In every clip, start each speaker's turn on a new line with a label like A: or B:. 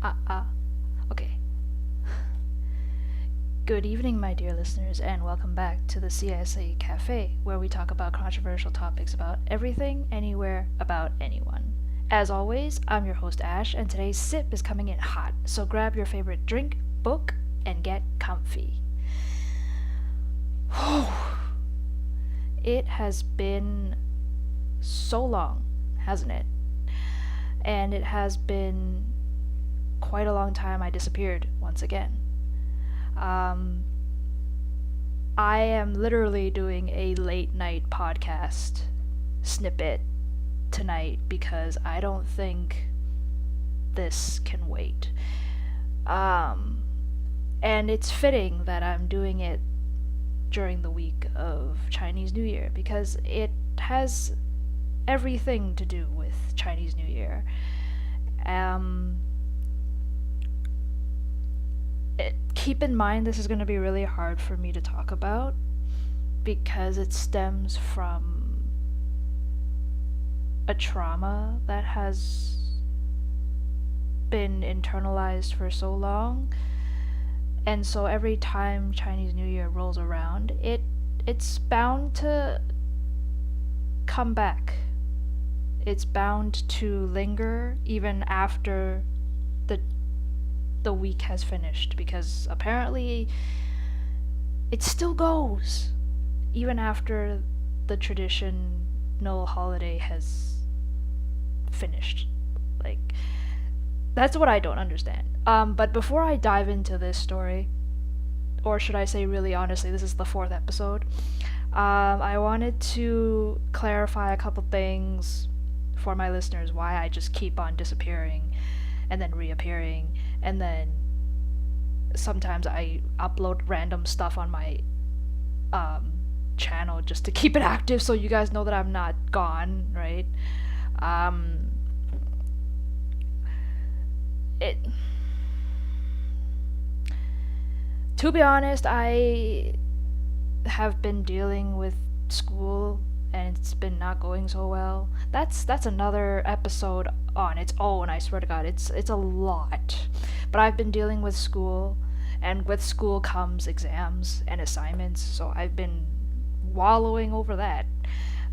A: Okay. Good evening, my dear listeners, and welcome back to the CSA Cafe, where we talk about controversial topics about everything, anywhere, about anyone. As always, I'm your host Ash, and today's sip is coming in hot, so grab your favorite drink, book, and get comfy. It has been so long, hasn't it? And it has been quite a long time I disappeared once again. Um, I am literally doing a late night podcast snippet tonight because I don't think this can wait. Um, and it's fitting that I'm doing it during the week of Chinese New Year because it has everything to do with Chinese New Year. Um, Keep in mind this is going to be really hard for me to talk about because it stems from a trauma that has been internalized for so long. And so every time Chinese New Year rolls around, it's bound to come back. It's bound to linger even after the the week has finished because apparently it still goes even after the traditional holiday has finished. Like, that's what I don't understand. But before I dive into this story, or should I say, really honestly, this is the fourth episode. I wanted to clarify a couple things for my listeners why I just keep on disappearing and then reappearing, and then sometimes I upload random stuff on my channel just to keep it active so you guys know that I'm not gone, right? Um, it To be honest, I have been dealing with school and it's been not going so well. That's another episode on its own, I swear to God. It's a lot. But I've been dealing with school, and with school comes exams and assignments, so I've been wallowing over that.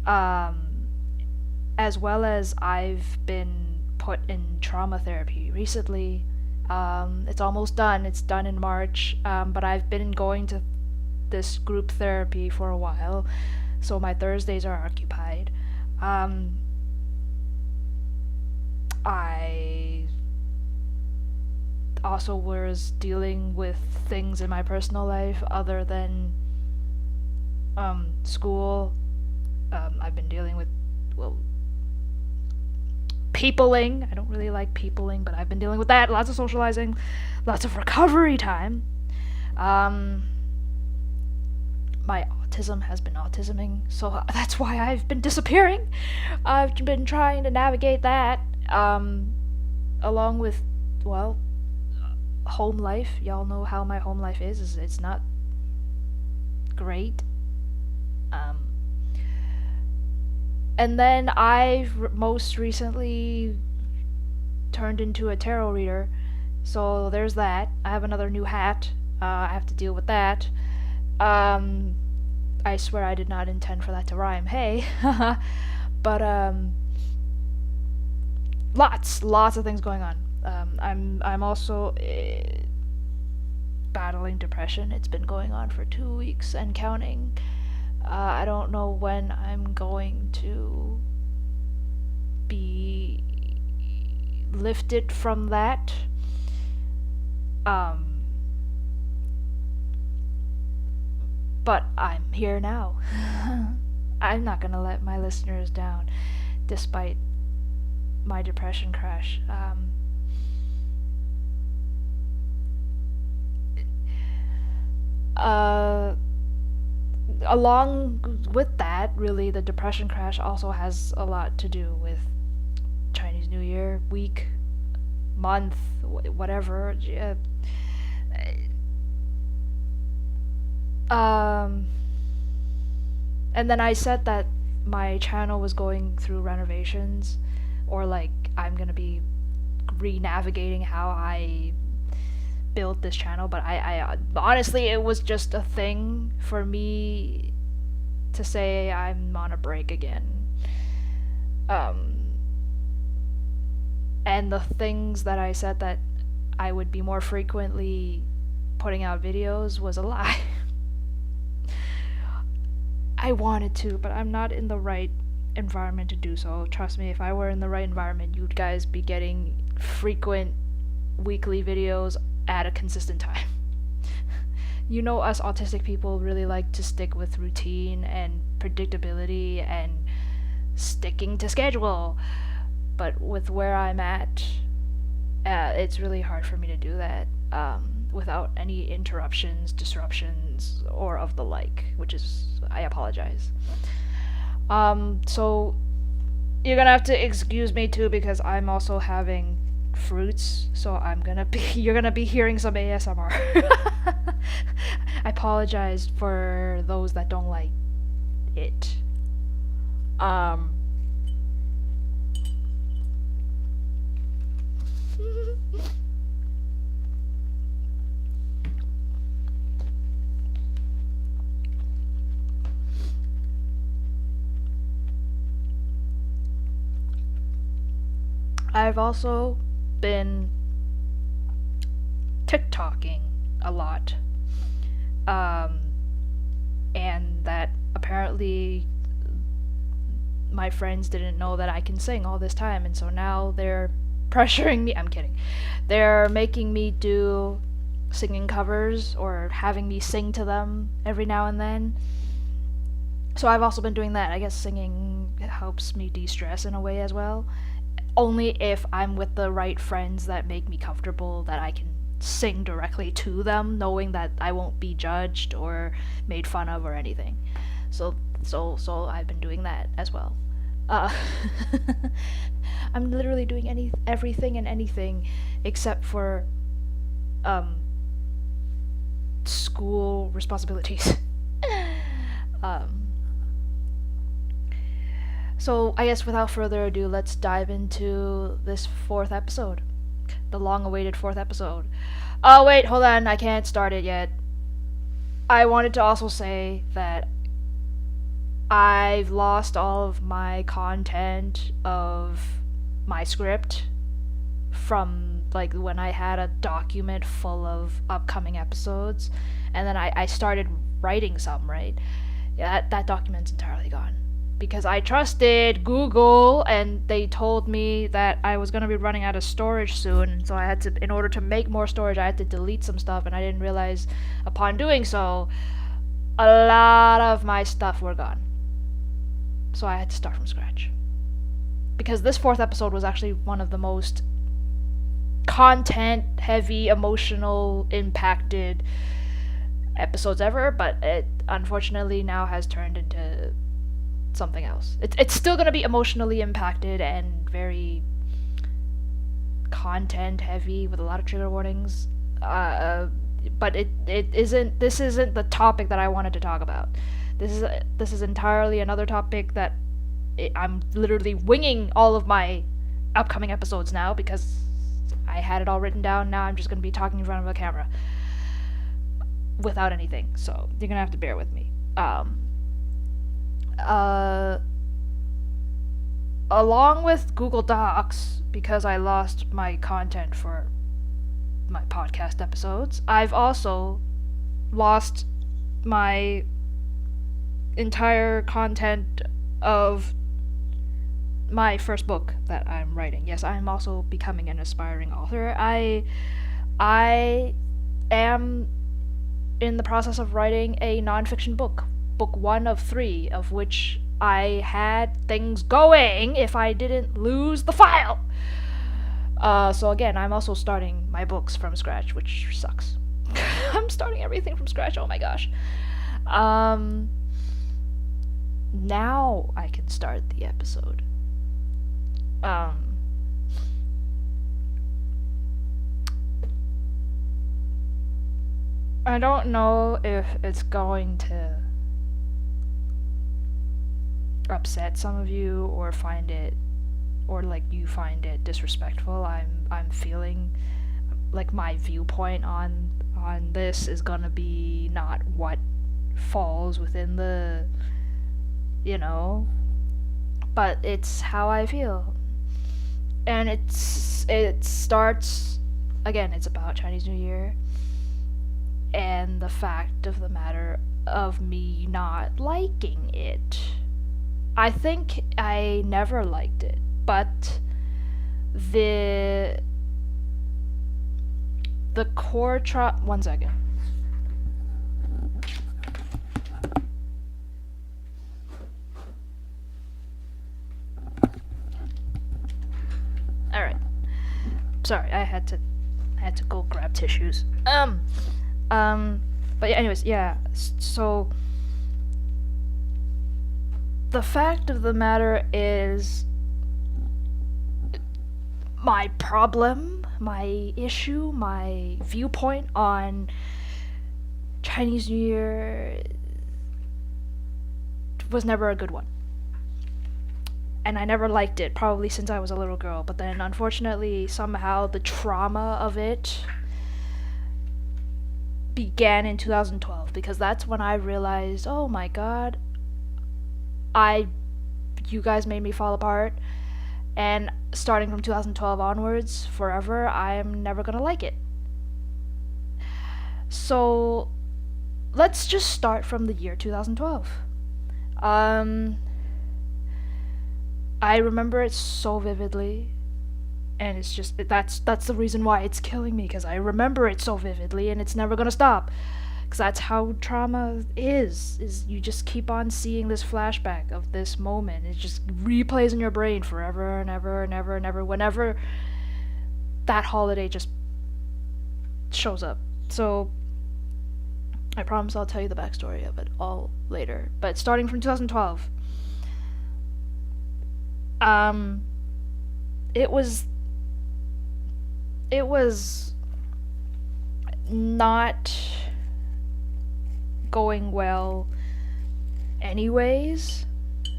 A: Um as well as I've been put in trauma therapy recently. It's almost done. It's done in March. But I've been going to this group therapy for a while, so my Thursdays are occupied. Um, I also was dealing with things in my personal life other than school. I've been dealing with, well, peopling. I don't really like peopling, but I've been dealing with that. Lots of socializing, lots of recovery time. Um, my autism has been autisming, so that's why I've been disappearing. I've been trying to navigate that, along with, well, home life. Y'all know how my home life is it's not great. Um, and then I've most recently turned into a tarot reader, so there's that. I have another new hat. I have to deal with that. Um, I swear I did not intend for that to rhyme. Hey, but lots of things going on. I'm also battling depression. It's been going on for 2 weeks and counting. I don't know when I'm going to be lifted from that. Um, but I'm here now. I'm not gonna let my listeners down, despite my depression crash. Uh, Along with that, really, the depression crash also has a lot to do with Chinese New Year week, month, whatever. Um, and then I said that my channel was going through renovations, or like I'm gonna be re-navigating how I built this channel, but I honestly, it was just a thing for me to say I'm on a break again. And the things that I said that I would be more frequently putting out videos was a lie. I wanted to, but I'm not in the right environment to do so. Trust me, if I were in the right environment, you'd guys be getting frequent weekly videos at a consistent time. You know, us autistic people really like to stick with routine and predictability and sticking to schedule. But with where I'm at, it's really hard for me to do that without any interruptions, disruptions, or of the like, which is, I apologize. So you're gonna have to excuse me too, because I'm also having fruits, so you're gonna be hearing some ASMR. I apologize for those that don't like it. I've also been TikToking a lot. And that apparently my friends didn't know that I can sing all this time, and so now they're pressuring me. I'm kidding. They're making me do singing covers or having me sing to them every now and then. So I've also been doing that. I guess singing helps me de-stress in a way as well. Only if I'm with the right friends that make me comfortable, that I can sing directly to them, knowing that I won't be judged or made fun of or anything. So I've been doing that as well. I'm literally doing everything and anything except for school responsibilities. So I guess without further ado, let's dive into this fourth episode. The long-awaited fourth episode. Oh wait, hold on, I can't start it yet. I wanted to also say that I've lost all of my content of my script from like when I had a document full of upcoming episodes, and then I started writing some, right? Yeah, that document's entirely gone. Because I trusted Google, and they told me that I was going to be running out of storage soon, so I had to, in order to make more storage, I had to delete some stuff, and I didn't realize upon doing so, a lot of my stuff were gone. So I had to start from scratch. Because this fourth episode was actually one of the most content-heavy, emotional, impacted episodes ever, but it unfortunately now has turned into something else. It's still going to be emotionally impacted and very content heavy with a lot of trigger warnings, but this isn't the topic that I wanted to talk about. This is entirely another topic that I'm literally winging all of my upcoming episodes now, because I had it all written down. Now I'm just going to be talking in front of a camera without anything, so you're going to have to bear with me. Along with Google Docs, because I lost my content for my podcast episodes, I've also lost my entire content of my first book that I'm writing. Yes, I'm also becoming an aspiring author. I am in the process of writing a nonfiction book 1 of 3, of which I had things going if I didn't lose the file. So again, I'm also starting my books from scratch, which sucks. I'm starting everything from scratch, oh my gosh. Now I can start the episode. I don't know if it's going to upset some of you or find it or like you find it disrespectful, I'm feeling like my viewpoint on this is gonna be not what falls within the, you know, but it's how I feel. And it starts again, it's about Chinese New Year and the fact of the matter of me not liking it. I think I never liked it, but the core one second. All right. Sorry, I had to go grab tissues. But yeah, anyways, yeah. So the fact of the matter is, my problem, my issue, my viewpoint on Chinese New Year was never a good one. And I never liked it, probably since I was a little girl. But then, unfortunately, somehow the trauma of it began in 2012, because that's when I realized, oh my god, you guys made me fall apart, and starting from 2012 onwards, forever, I am never gonna like it. So, let's just start from the year 2012. I remember it so vividly, and it's just that's the reason why it's killing me, because I remember it so vividly, and it's never gonna stop. Because that's how trauma is you just keep on seeing this flashback of this moment. It just replays in your brain forever and ever and ever and ever whenever that holiday just shows up. So I promise I'll tell you the backstory of it all later. But starting from 2012, it was not going well anyways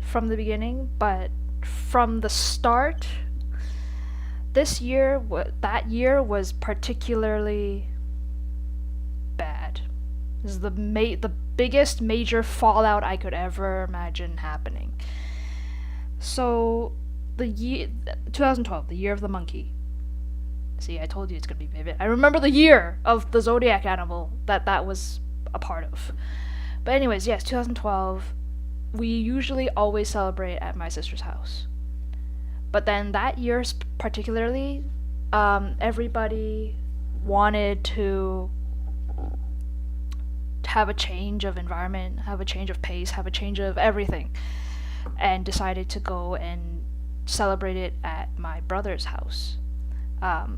A: from the beginning, but from the start, that year was particularly bad. This is the biggest major fallout I could ever imagine happening. So, the year 2012, the year of the monkey. See, I told you it's gonna be vivid. I remember the year of the zodiac animal that was a part of. But anyways, yes, 2012. We usually always celebrate at my sister's house. But then that year particularly, everybody wanted to have a change of environment, have a change of pace, have a change of everything, and decided to go and celebrate it at my brother's house.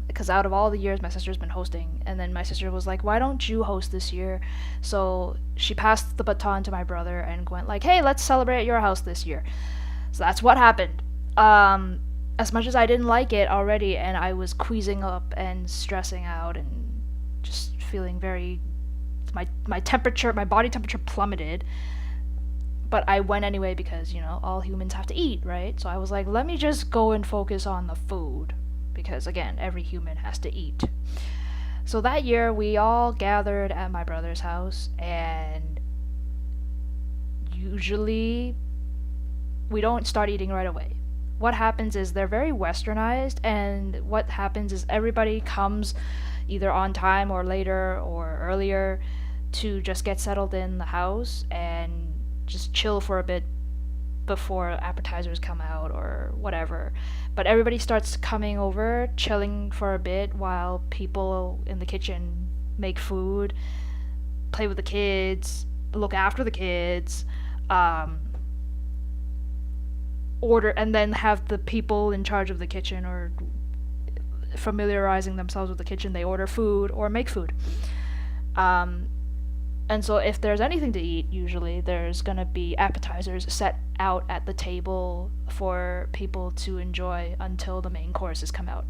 A: Because out of all the years my sister's been hosting, and then my sister was like, why don't you host this year? So she passed the baton to my brother and went like, hey, let's celebrate at your house this year. So that's what happened. As much as I didn't like it already, and I was queasing up and stressing out and just feeling very, my body temperature plummeted, but I went anyway because, all humans have to eat, right? So I was like, let me just go and focus on the food, because again, every human has to eat. So that year we all gathered at my brother's house, and usually we don't start eating right away. What happens is they're very westernized, and what happens is everybody comes either on time or later or earlier to just get settled in the house and just chill for a bit before appetizers come out or whatever. But everybody starts coming over, chilling for a bit while people in the kitchen make food, play with the kids, look after the kids, order, and then have the people in charge of the kitchen or familiarizing themselves with the kitchen, they order food or make food. And so if there's anything to eat, usually there's gonna be appetizers set out at the table for people to enjoy until the main courses come out.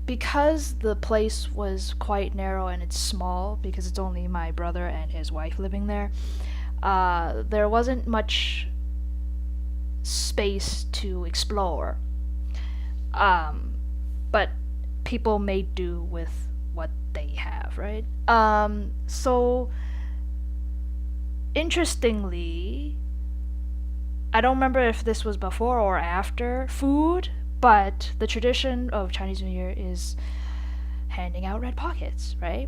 A: Because the place was quite narrow and it's small, because it's only my brother and his wife living there, there wasn't much space to explore. But people made do with what they have, right? So interestingly, I don't remember if this was before or after food, but the tradition of Chinese New Year is handing out red pockets, right?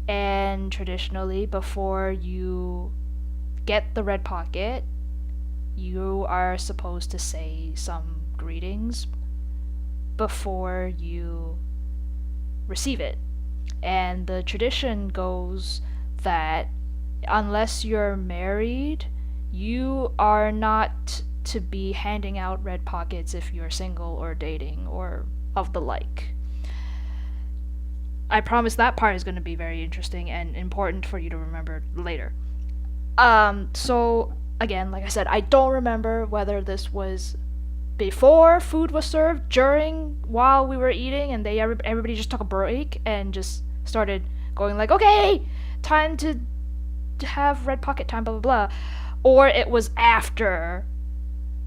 A: And traditionally, before you get the red pocket, you are supposed to say some greetings before you receive it. And the tradition goes that unless you're married, you are not to be handing out red pockets if you're single or dating or of the like. I promise that part is going to be very interesting and important for you to remember later. So again, like I said, I don't remember whether this was before food was served, during, while we were eating, and everybody just took a break and just started going like, okay, time to have red pocket time, blah blah blah, or it was after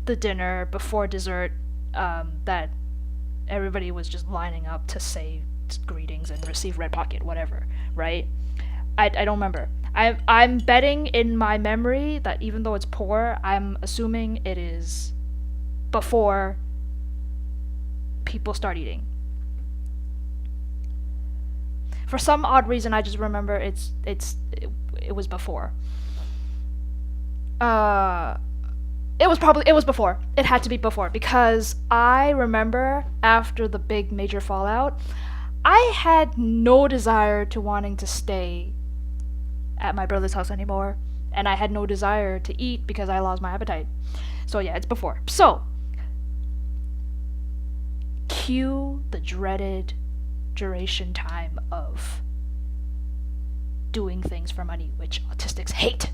A: the dinner, before dessert, that everybody was just lining up to say greetings and receive red pocket, whatever, right? I don't remember. I'm betting in my memory that even though it's poor, I'm assuming it is before people start eating. For some odd reason, I just remember it was before. It was before. It had to be before, because I remember after the big major fallout, I had no desire to wanting to stay at my brother's house anymore, and I had no desire to eat because I lost my appetite. So yeah, it's before. So cue the dreaded duration time of doing things for money, which autistics hate.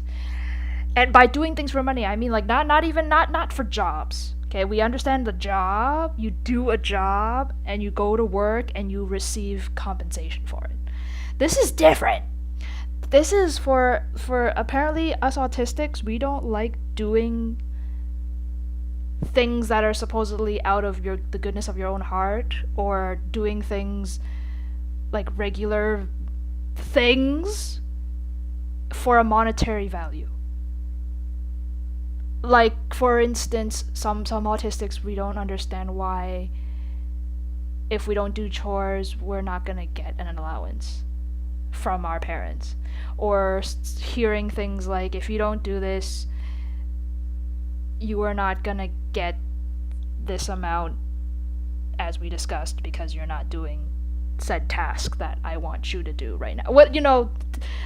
A: And by doing things for money, I mean like not for jobs. Okay, we understand the job. You do a job and you go to work and you receive compensation for it. This is different. This is for apparently us autistics, we don't like doing things that are supposedly out of the goodness of your own heart, or doing things like regular things for a monetary value. Like, for instance, some autistics, we don't understand why if we don't do chores, we're not gonna get an allowance from our parents. Or hearing things like, if you don't do this, you are not gonna get this amount as we discussed because you're not doing said task that I want you to do right now. Well,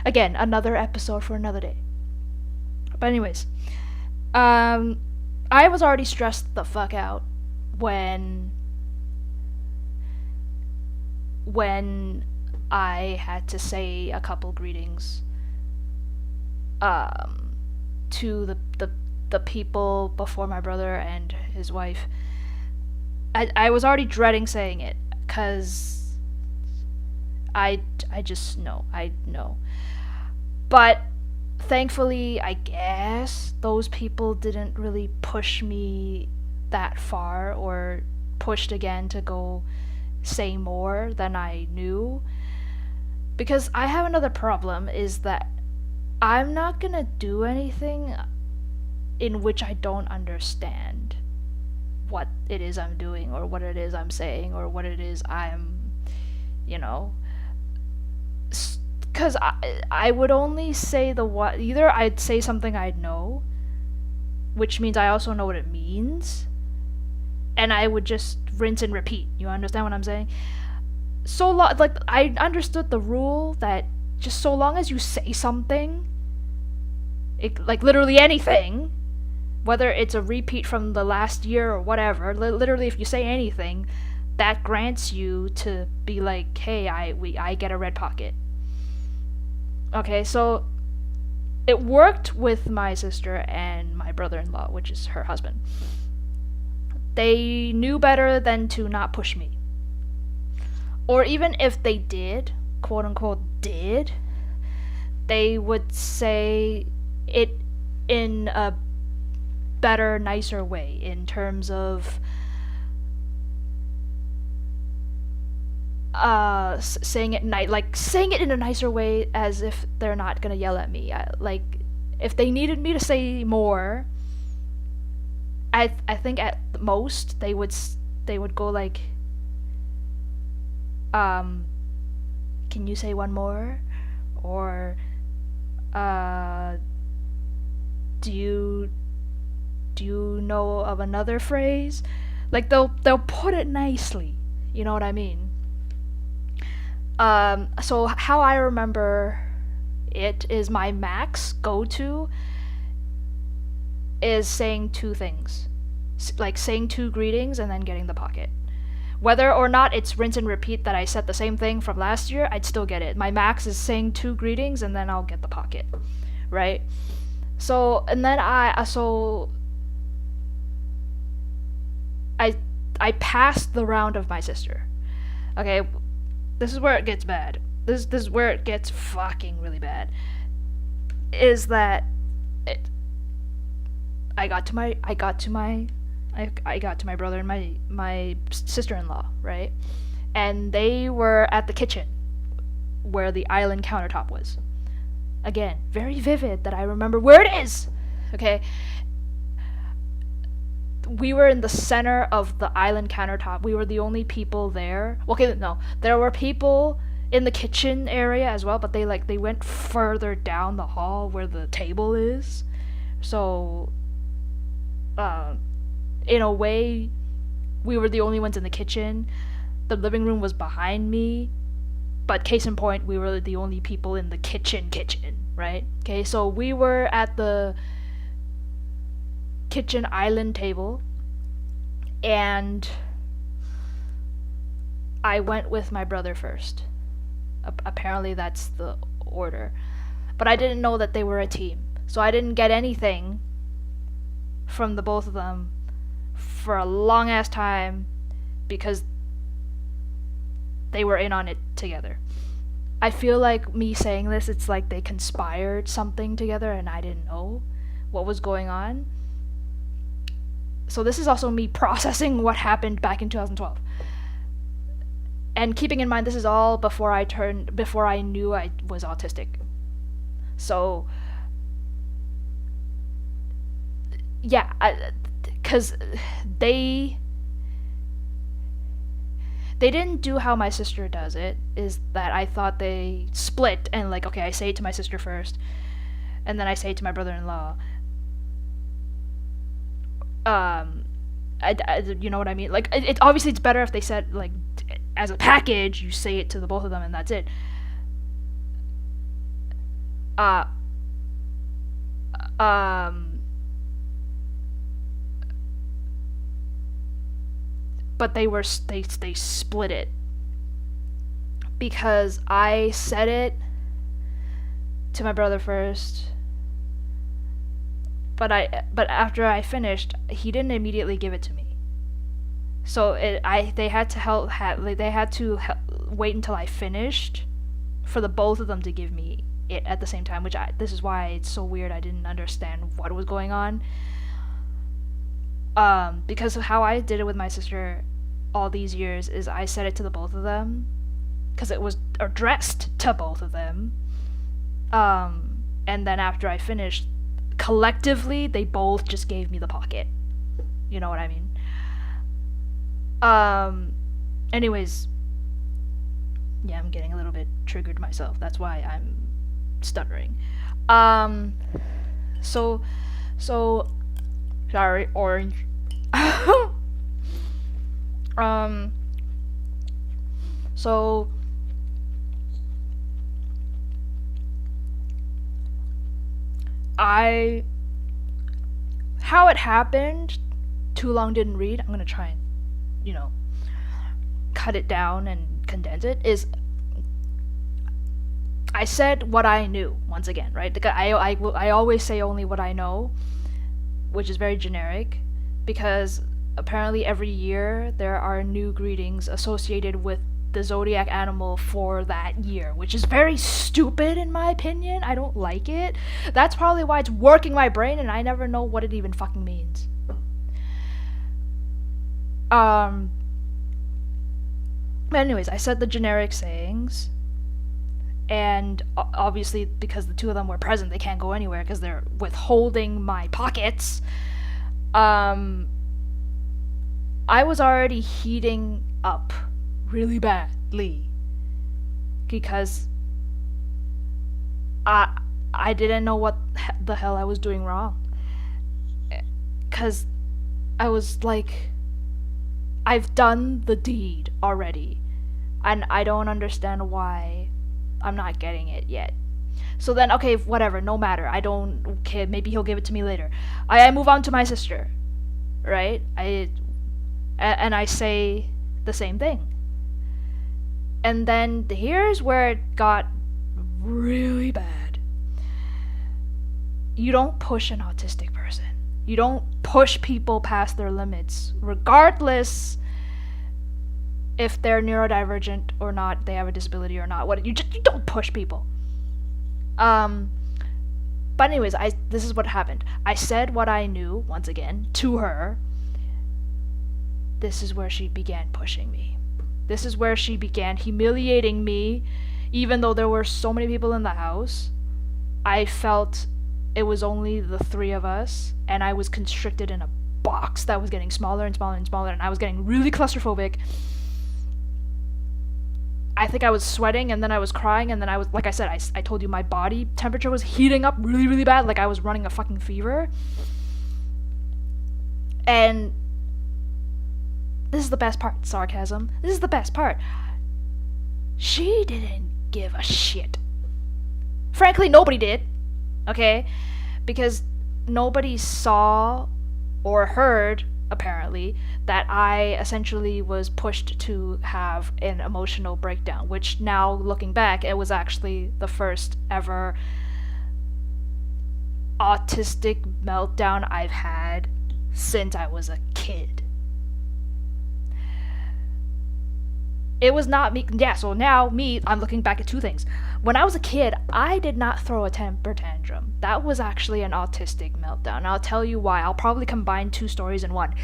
A: again, another episode for another day. But anyways, I was already stressed the fuck out when I had to say a couple greetings to the people before my brother and his wife. I was already dreading saying it because I just know. I know. But thankfully, I guess, those people didn't really push me that far or pushed again to go say more than I knew. Because I have another problem, is that I'm not gonna do anything in which I don't understand what it is I'm doing, or what it is I'm saying, or what it is I'm, because I would only say the what. Either I'd say something I'd know, which means I also know what it means, and I would just rinse and repeat. You understand what I'm saying? Like, I understood the rule that just so long as you say something, like literally anything, whether it's a repeat from the last year or whatever, literally if you say anything, that grants you to be like, hey, I get a red pocket. Okay, so it worked with my sister and my brother-in-law, which is her husband. They knew better than to not push me. Or even if they did, quote unquote did, they would say it in a better, nicer way in terms of saying it like saying it in a nicer way, as if they're not gonna yell at me. Like if they needed me to say more, I think at most they would go like, um can you say one more, or uh do you know of another phrase? Like they'll put it nicely, you know what I mean? So how I remember it is my max go to is saying two things, like saying two greetings and then getting the pocket. Whether or not it's rinse and repeat that I said the same thing from last year, I'd still get it. My max is saying two greetings and then I'll get the pocket, right? So and then I I passed the round of my sister. Okay, this is where it gets bad. This is where it gets fucking really bad. Is that it, I got to my brother and my sister-in-law, right? And they were at the kitchen where the island countertop was. Again, very vivid that I remember where it is. Okay? We were in the center of the island countertop. We were the only people there. Okay, no. There were people in the kitchen area as well, but they went further down the hall where the table is. So in a way, we were the only ones in the kitchen. The living room was behind me, but case in point, we were the only people in the kitchen, right? Okay, so we were at the kitchen island table, and I went with my brother first. Apparently that's the order. But I didn't know that they were a team. So I didn't get anything from the both of them for a long ass time because they were in on it together. I feel like me saying this, it's like they conspired something together and I didn't know what was going on. So this is also me processing what happened back in 2012. And keeping in mind this is all before I knew I was autistic. So yeah, cuz they didn't do how my sister does it, is that I thought they split and like, okay, I say it to my sister first and then I say it to my brother-in-law. You know what I mean? Like, it obviously it's better if they said like as a package, you say it to the both of them and that's it. Uh, um, but they split it because I said it to my brother first. But after I finished, he didn't immediately give it to me. So they had to wait until I finished for the both of them to give me it at the same time, this is why it's so weird. I didn't understand what was going on. Because of how I did it with my sister all these years is I said it to the both of them because it was addressed to both of them. And then after I finished, collectively they both just gave me the pocket. You know what I mean? Anyways, yeah, I'm getting a little bit triggered myself. That's why I'm stuttering. So sorry, orange. So how it happened, too long didn't read. I'm gonna try and, cut it down and condense it. Is I said what I knew once again, right? I always say only what I know, which is very generic, because apparently every year there are new greetings associated with the zodiac animal for that year, which is very stupid in my opinion. I don't like it. That's probably why it's working my brain and I never know what it even fucking means. But anyways, I said the generic sayings, and obviously because the two of them were present, they can't go anywhere because they're withholding my pockets. I was already heating up really badly because I didn't know what the hell I was doing wrong. Because I was like, I've done the deed already, and I don't understand why I'm not getting it yet. So then, okay, whatever, no matter. I don't, okay, maybe he'll give it to me later. I move on to my sister, right? And I say the same thing. And then here's where it got really bad. You don't push an autistic person. You don't push people past their limits, regardless if they're neurodivergent or not, they have a disability or not. You don't push people. But anyways, this is what happened. I said what I knew once again to her. This is where she began pushing me. This is where she began humiliating me, even though there were so many people in the house. I felt it was only the three of us, and I was constricted in a box that was getting smaller and smaller and smaller, and I was getting really claustrophobic. I think I was sweating, and then I was crying, and then I was, like I said, I told you my body temperature was heating up really, really bad, like I was running a fucking fever. And this is the best part, sarcasm. This is the best part. She didn't give a shit. Frankly, nobody did. Okay? Because nobody saw or heard, apparently, that I essentially was pushed to have an emotional breakdown, which now, looking back, it was actually the first ever autistic meltdown I've had since I was a kid. It was not me. Yeah, so now I'm looking back at two things. When I was a kid, I did not throw a temper tantrum. That was actually an autistic meltdown. And I'll tell you why. I'll probably combine two stories in one.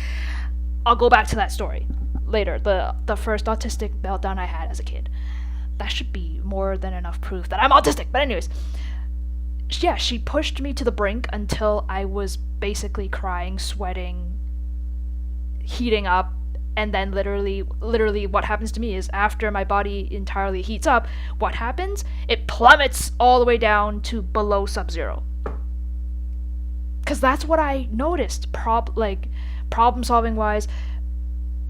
A: I'll go back to that story later. The first autistic meltdown I had as a kid. That should be more than enough proof that I'm autistic. But anyways, yeah, she pushed me to the brink until I was basically crying, sweating, heating up. And then literally what happens to me is after my body entirely heats up, what happens? It plummets all the way down to below sub-zero. Because that's what I noticed, problem solving wise,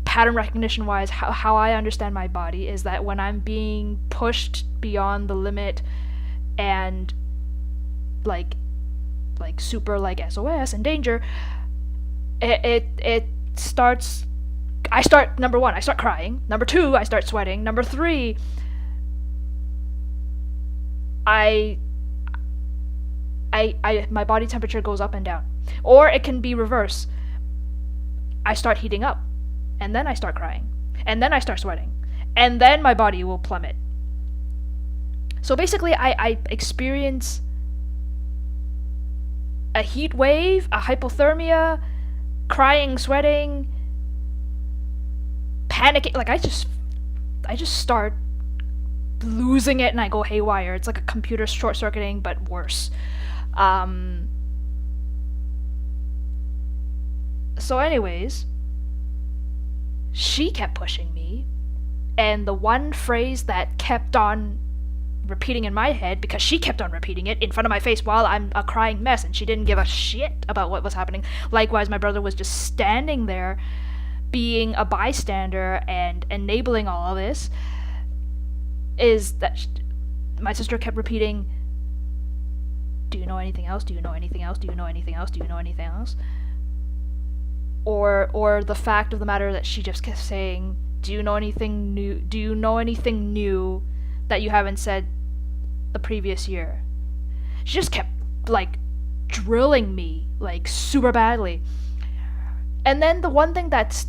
A: pattern recognition wise, how I understand my body is that when I'm being pushed beyond the limit and like super like SOS and danger, it starts. Number one, I start crying. Number two, I start sweating. Number three, my body temperature goes up and down. Or it can be reverse. I start heating up, and then I start crying, and then I start sweating, and then my body will plummet. So basically, I experience a heat wave, a hypothermia, crying, sweating, panicking. Like I just start losing it and I go haywire. It's like a computer short circuiting, but worse. So anyways, she kept pushing me, and the one phrase that kept on repeating in my head, because she kept on repeating it in front of my face while I'm a crying mess, and she didn't give a shit about what was happening. Likewise, my brother was just standing there being a bystander and enabling all of this, is that my sister kept repeating, do you know anything else? Do you know anything else? Do you know anything else? Do you know anything else? Or the fact of the matter that she just kept saying, do you know anything new? Do you know anything new that you haven't said the previous year? She just kept, like, drilling me, like, super badly. And then the one thing that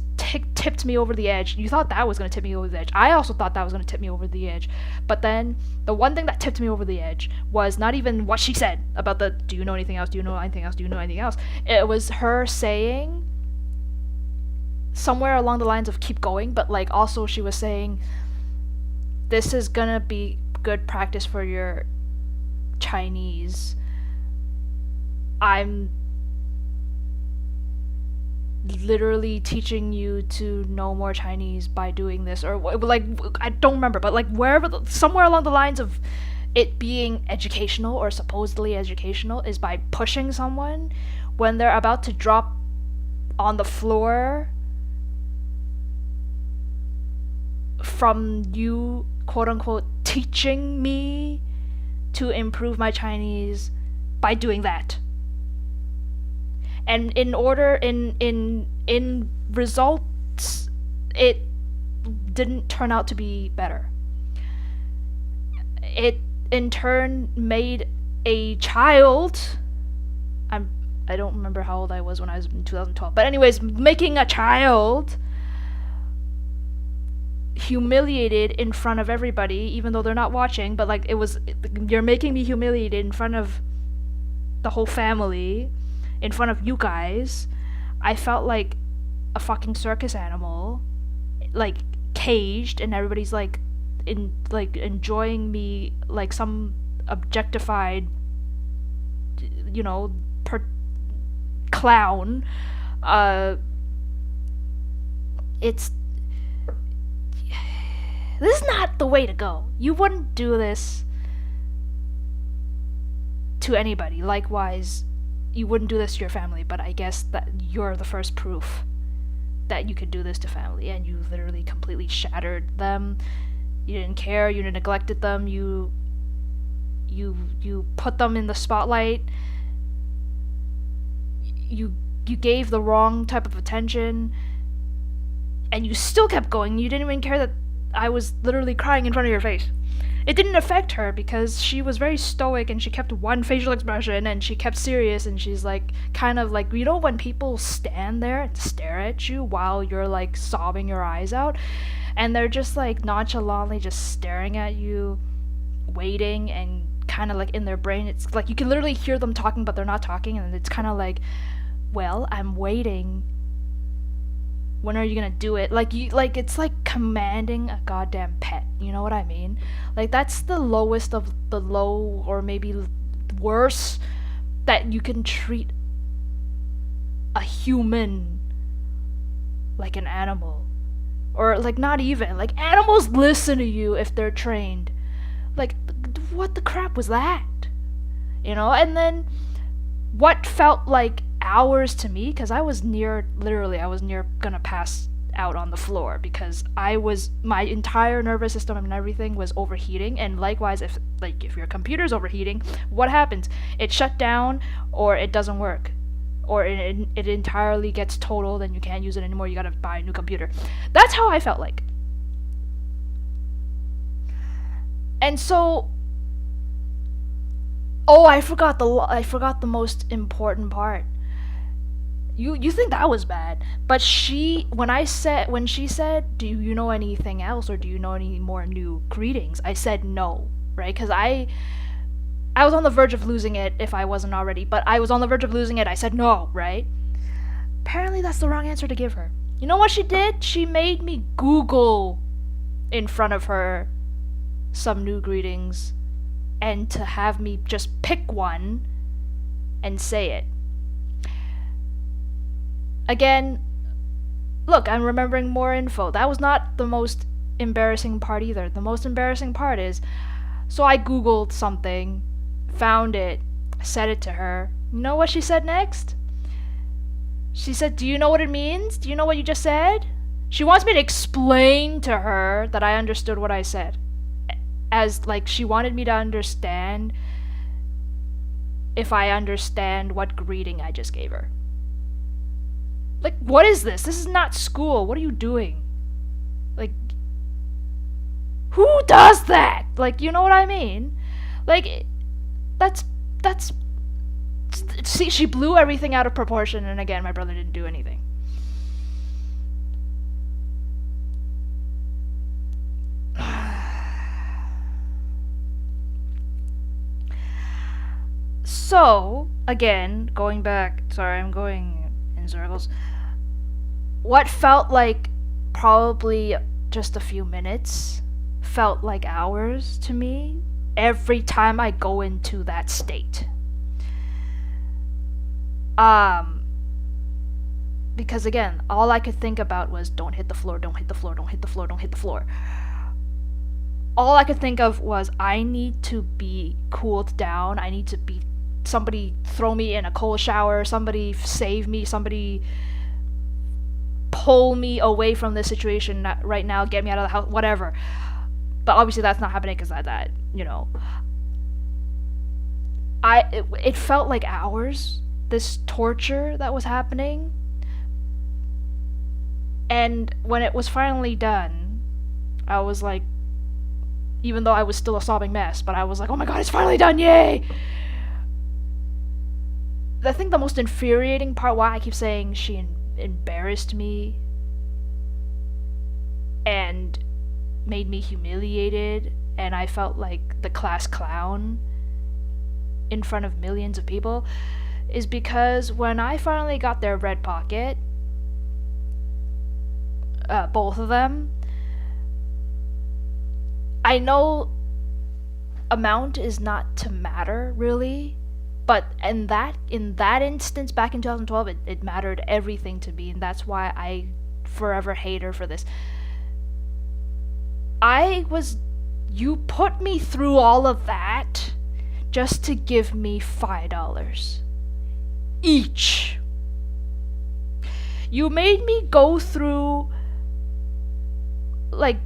A: tipped me over the edge. You thought that was going to tip me over the edge. I also thought that was going to tip me over the edge. But then the one thing that tipped me over the edge was not even what she said about the do you know anything else? Do you know anything else? Do you know anything else? It was her saying somewhere along the lines of keep going, but like also she was saying this is going to be good practice for your Chinese. I'm literally teaching you to know more Chinese by doing this, or like I don't remember, but like somewhere along the lines of it being educational or supposedly educational is by pushing someone when they're about to drop on the floor from you quote unquote teaching me to improve my Chinese by doing that. And in results, it didn't turn out to be better. It in turn made a child, I don't remember how old I was when I was in 2012, but anyways, making a child humiliated in front of everybody, even though they're not watching, but like you're making me humiliated in front of the whole family, in front of you guys. I felt like a fucking circus animal, like caged, and everybody's like enjoying me like some objectified, clown. This is not the way to go. You wouldn't do this to anybody. Likewise, you wouldn't do this to your family, but I guess that you're the first proof that you could do this to family, and you literally completely shattered them. You didn't care, you neglected them, you put them in the spotlight, you gave the wrong type of attention, and you still kept going. You didn't even care that I was literally crying in front of your face. It didn't affect her because she was very stoic and she kept one facial expression and she kept serious, and she's like kind of like, when people stand there and stare at you while you're like sobbing your eyes out, and they're just like nonchalantly just staring at you, waiting, and kind of like in their brain it's like you can literally hear them talking but they're not talking, and it's kind of like, well, I'm waiting. When are you gonna do it? It's like commanding a goddamn pet. You know what I mean? Like, that's the lowest of the low, or maybe worse, that you can treat a human like an animal. Or, like, not even. Like, animals listen to you if they're trained. Like, what the crap was that? And then what felt like hours to me, because I was near gonna pass out on the floor, because my entire nervous system and everything was overheating. And likewise, if your computer's overheating, what happens? It shut down, or it doesn't work, or it entirely gets totaled and you can't use it anymore. You gotta buy a new computer. That's how I felt like. And so, I forgot the most important part. You think that was bad, but when she said, do you know anything else, or do you know any more new greetings? I said no, right? Because I was on the verge of losing it if I wasn't already, but I was on the verge of losing it. I said no, right? Apparently that's the wrong answer to give her. You know what she did? She made me Google in front of her some new greetings, and to have me just pick one and say it. Again, look, I'm remembering more info. That was not the most embarrassing part either. The most embarrassing part is, so I Googled something, found it, said it to her. You know what she said next? She said, do you know what it means? Do you know what you just said? She wants me to explain to her that I understood what I said. As, like, she wanted me to understand if I understand what greeting I just gave her. Like, what is this? This is not school. What are you doing? Like, who does that? Like, you know what I mean? Like, that's see, she blew everything out of proportion, and again, my brother didn't do anything. So, again, going back, sorry, I'm going in circles. What felt like probably just a few minutes felt like hours to me every time I go into that state. Um, because again, all I could think about was don't hit the floor, don't hit the floor, don't hit the floor, don't hit the floor. All I could think of was I need to be cooled down. I need to be somebody throw me in a cold shower, somebody save me, somebody pull me away from this situation right now, get me out of the house, whatever. But obviously that's not happening because that it felt like hours, this torture that was happening. And when it was finally done, I was like, even though I was still a sobbing mess, but I was like, oh my god, it's finally done, yay! I think the most infuriating part, why I keep saying she embarrassed me and made me humiliated, and I felt like the class clown in front of millions of people, is because when I finally got their red pocket, both of them, I know amount is not to matter really, but in that instance back in 2012, it mattered everything to me, and that's why I forever hate her for this. You put me through all of that just to give me $5 each. You made me go through like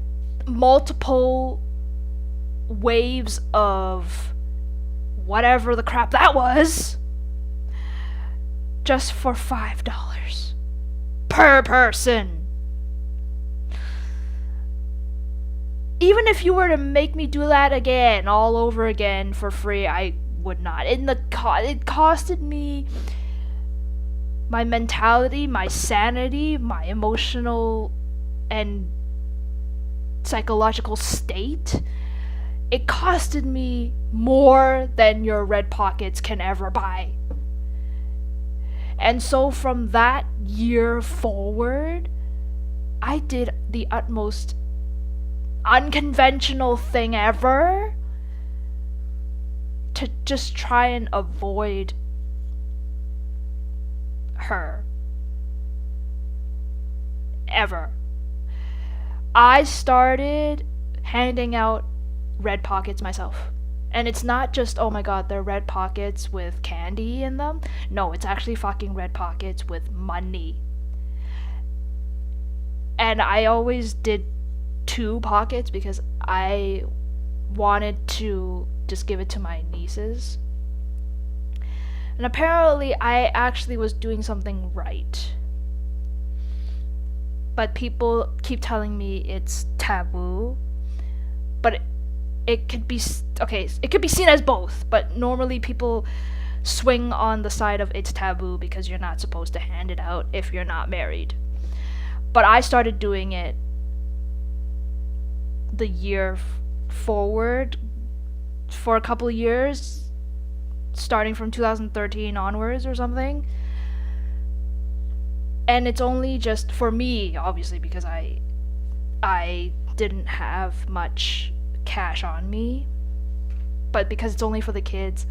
A: multiple waves of whatever the crap that was just for $5 per person. Even if you were to make me do that again, all over again for free, I would not. It costed me my mentality, my sanity, my emotional and psychological state. It costed me more than your red pockets can ever buy. And so from that year forward, I did the utmost unconventional thing ever to just try and avoid her. Ever. I started handing out red pockets myself. And it's not just, oh my god, they're red pockets with candy in them. No, it's actually fucking red pockets with money. And I always did 2 pockets because I wanted to just give it to my nieces. And apparently I actually was doing something right. But people keep telling me it's taboo. But it could be it could be seen as both, but normally people swing on the side of it's taboo because you're not supposed to hand it out if you're not married. But I started doing it the year forward for a couple of years, starting from 2013 onwards or something. And it's only just for me, obviously, because I didn't have much cash on me, but because it's only for the kids,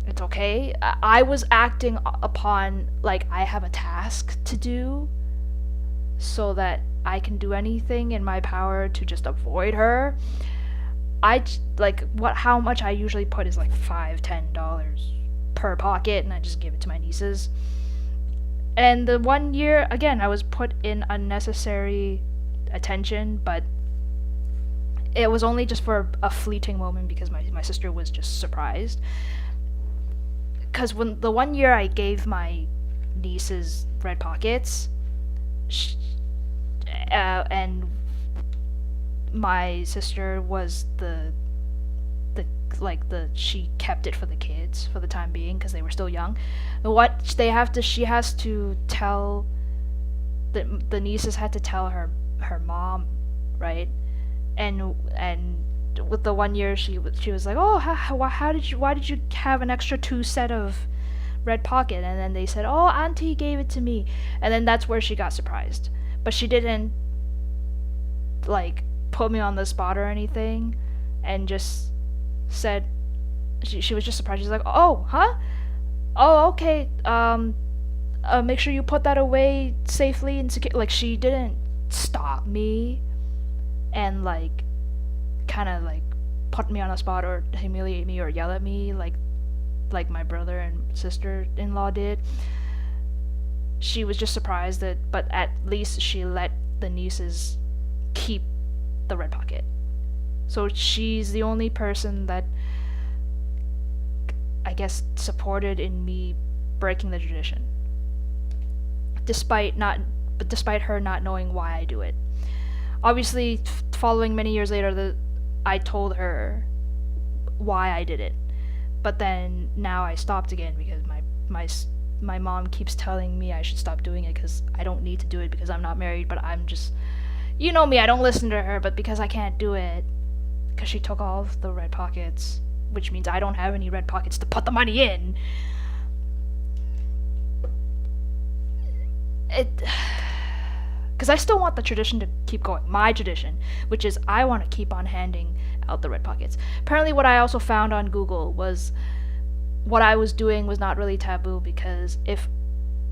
A: it's okay. I was acting upon like I have a task to do so that I can do anything in my power to just avoid her. How much I usually put is like $5-10 per pocket, and I just give it to my nieces. And the 1 year, again, I was put in unnecessary attention, but it was only just for a fleeting moment because my sister was just surprised. Because when the 1 year I gave my nieces red pockets, and my sister was she kept it for the kids for the time being because they were still young. She has to tell the nieces had to tell her mom, right? And with the 1 year, she was like, oh, why did you have an extra two set of red pocket? And then they said, oh, auntie gave it to me. And then that's where she got surprised, but she didn't like put me on the spot or anything, and just said, she was just surprised. She's like, oh, huh? Oh, okay. Make sure you put that away safely and secure. Like, she didn't stop me and like kind of like put me on a spot or humiliate me or yell at me like my brother and sister-in-law did. She was just surprised that, but at least she let the nieces keep the red pocket. So she's the only person that I guess supported in me breaking the tradition, despite her not knowing why I do it. Obviously, following many years later, I told her why I did it, but then now I stopped again because my mom keeps telling me I should stop doing it because I don't need to do it because I'm not married. But I'm just, you know me, I don't listen to her. But because I can't do it, because she took all of the red pockets, which means I don't have any red pockets to put the money in. Because I still want the tradition to keep going. My tradition, which is I want to keep on handing out the red pockets. Apparently, what I also found on Google was what I was doing was not really taboo, because if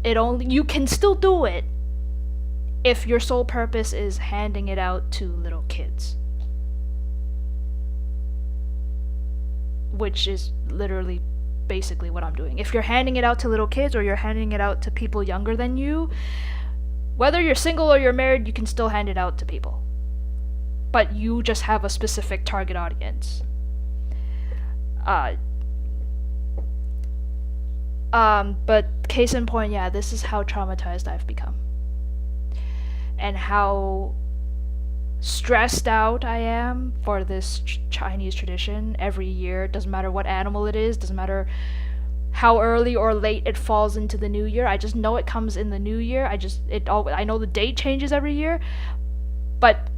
A: it only, you can still do it if your sole purpose is handing it out to little kids, which is literally basically what I'm doing. If you're handing it out to little kids or you're handing it out to people younger than you, whether you're single or you're married, you can still hand it out to people, but you just have a specific target audience. But case in point, yeah, this is how traumatized I've become, and how stressed out I am for this Chinese tradition every year. Doesn't matter what animal it is, doesn't matter how early or late it falls into the new year. I just know it comes in the new year. I know the date changes every year, but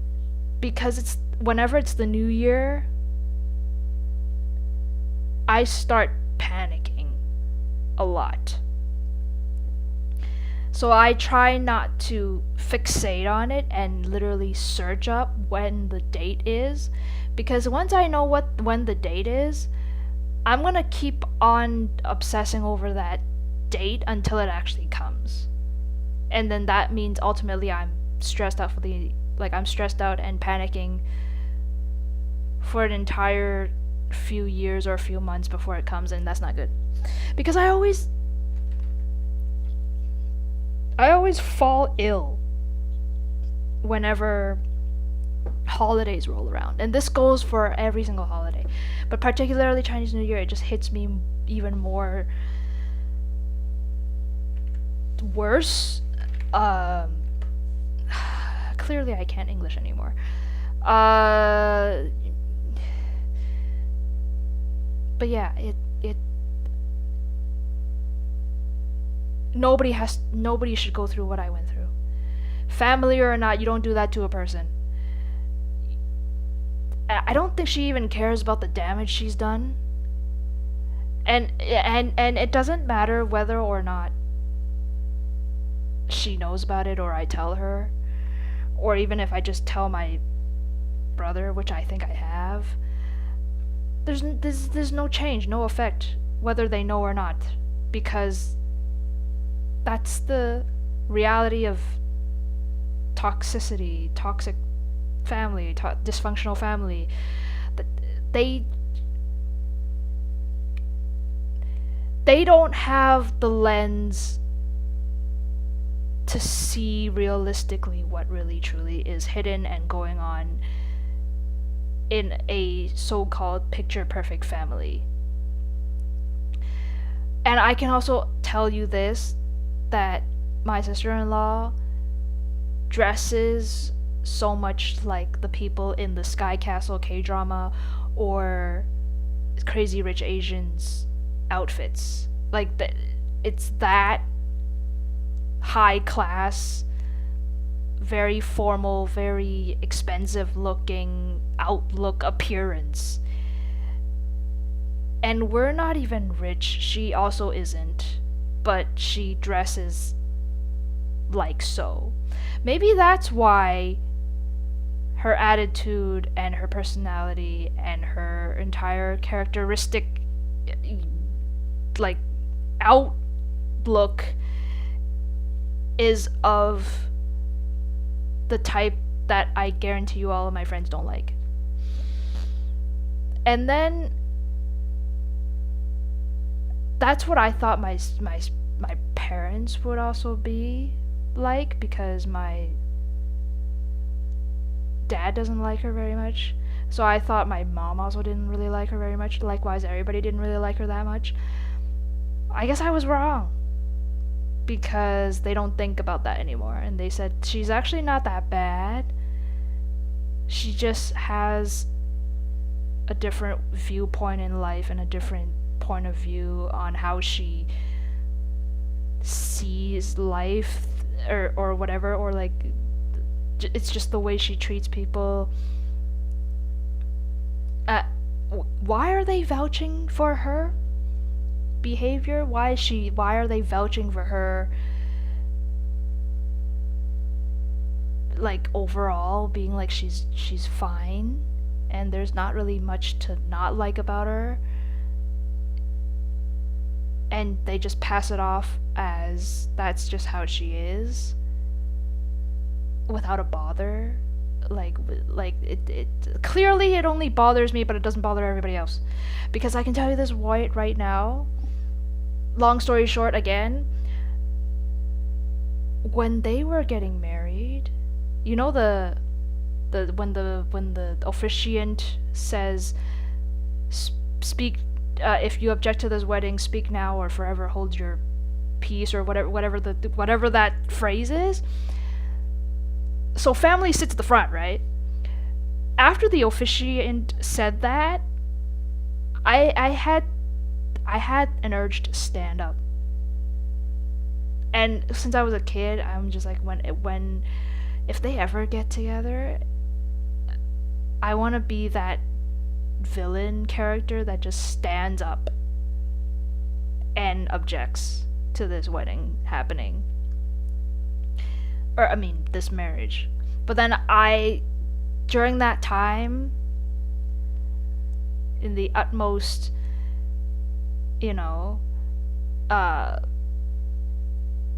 A: because whenever it's the new year, I start panicking a lot. So I try not to fixate on it and literally search up when the date is, because once I know when the date is, I'm gonna keep on obsessing over that date until it actually comes. And then that means ultimately I'm stressed out I'm stressed out and panicking for an entire few years or a few months before it comes, and that's not good. Because I always fall ill whenever holidays roll around, and this goes for every single holiday, but particularly Chinese New Year, it just hits me even more worse. Clearly I can't English anymore. But yeah, it nobody should go through what I went through. Family or not, you don't do that to a person. I don't think she even cares about the damage she's done. And it doesn't matter whether or not she knows about it or I tell her, or even if I just tell my brother, which I think I have. There's no change, no effect, whether they know or not, because that's the reality of toxicity, toxic family, dysfunctional family. That they don't have the lens to see realistically what really truly is hidden and going on in a so-called picture-perfect family. And I can also tell you this, that my sister-in-law dresses so much like the people in the Sky Castle K-drama or Crazy Rich Asians outfits. Like, it's that high class very formal, very expensive looking outlook appearance. And we're not even rich. She also isn't. But she dresses like so. Maybe that's why her attitude and her personality and her entire characteristic, like, outlook is of the type that I guarantee you all of my friends don't like. And then that's what I thought my parents would also be like, because my dad doesn't like her very much. So I thought my mom also didn't really like her very much. Likewise, everybody didn't really like her that much. I guess I was wrong, because they don't think about that anymore. And they said she's actually not that bad. She just has a different viewpoint in life and a different point of view on how she sees life, or whatever, or like it's just the way she treats people. Why are they vouching for her behavior? Why are they vouching for her, like, overall being like she's fine and there's not really much to not like about her? And they just pass it off as that's just how she is, without a bother. Like it clearly it only bothers me, but it doesn't bother everybody else. Because I can tell you this right now, long story short again, when they were getting married, you know, the when the officiant says, speak, if you object to this wedding, speak now or forever hold your peace, or whatever that phrase is. So family sits at the front, right? After the officiant said that, I had an urge to stand up. And since I was a kid, I'm just like, when if they ever get together, I want to be that villain character that just stands up and objects to this wedding happening. Or, I mean, this marriage. But then during that time, in the utmost, you know,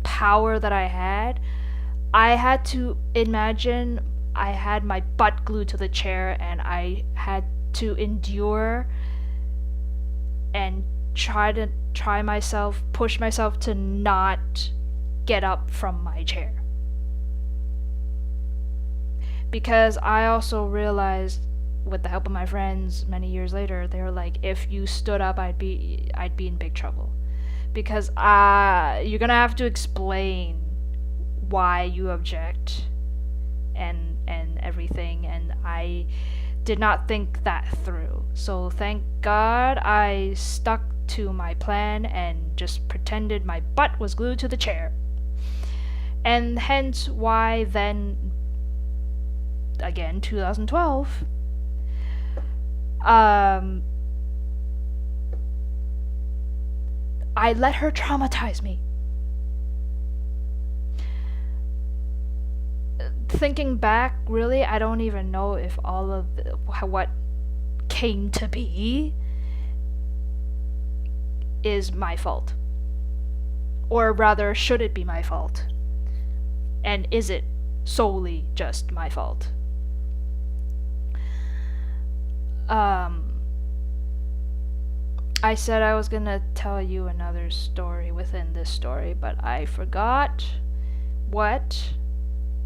A: power that I had to imagine I had my butt glued to the chair and I had to endure and push myself to not get up from my chair. Because I also realized, with the help of my friends many years later, they were like, if you stood up, I'd be in big trouble. Because you're gonna have to explain why you object and everything, and I did not think that through. So thank God I stuck to my plan and just pretended my butt was glued to the chair. And hence why then, again, 2012, I let her traumatize me. Thinking back, really, I don't even know if all of what came to be is my fault. Or rather, should it be my fault? And is it solely just my fault? I said I was gonna tell you another story within this story, but I forgot what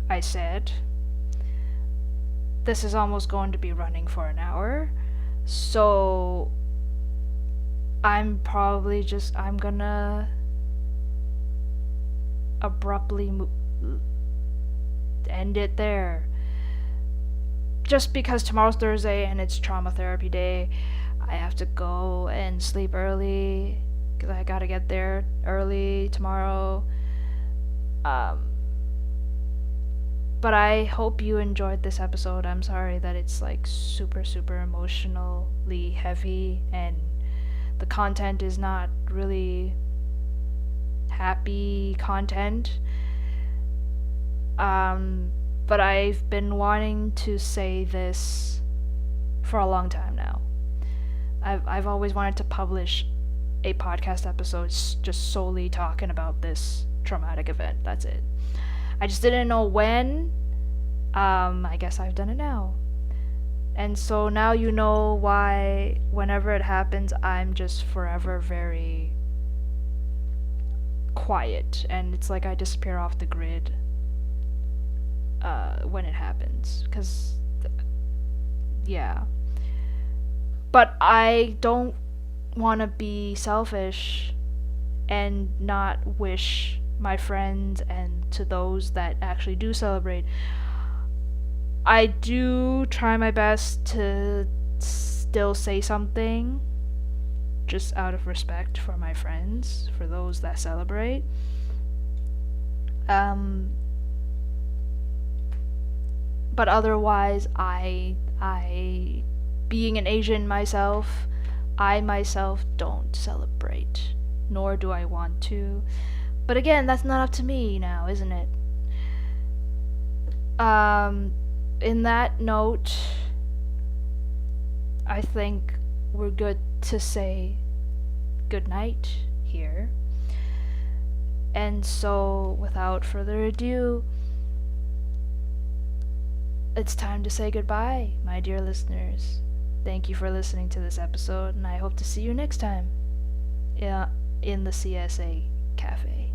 A: I said. This is almost going to be running for an hour, so I'm gonna abruptly end it there. Just because tomorrow's Thursday and it's trauma therapy day, I have to go and sleep early because I gotta get there early tomorrow. But but I hope you enjoyed this episode. I'm sorry that it's like super, super emotionally heavy and the content is not really happy content. But I've been wanting to say this for a long time now. I've always wanted to publish a podcast episode just solely talking about this traumatic event. That's it. I just didn't know when. I guess I've done it now. And so now you know why whenever it happens, I'm just forever very quiet. And it's like I disappear off the grid when it happens. Because, yeah. But I don't want to be selfish and not wish my friends and to those that actually do celebrate. I do try my best to still say something just out of respect for my friends, for those that celebrate. But otherwise, I being an Asian myself, I myself don't celebrate, nor do I want to. But again, that's not up to me now, isn't it? In that note, I think we're good to say good night here. And so, without further ado, it's time to say goodbye, my dear listeners. Thank you for listening to this episode, and I hope to see you next time in the CSA Cafe.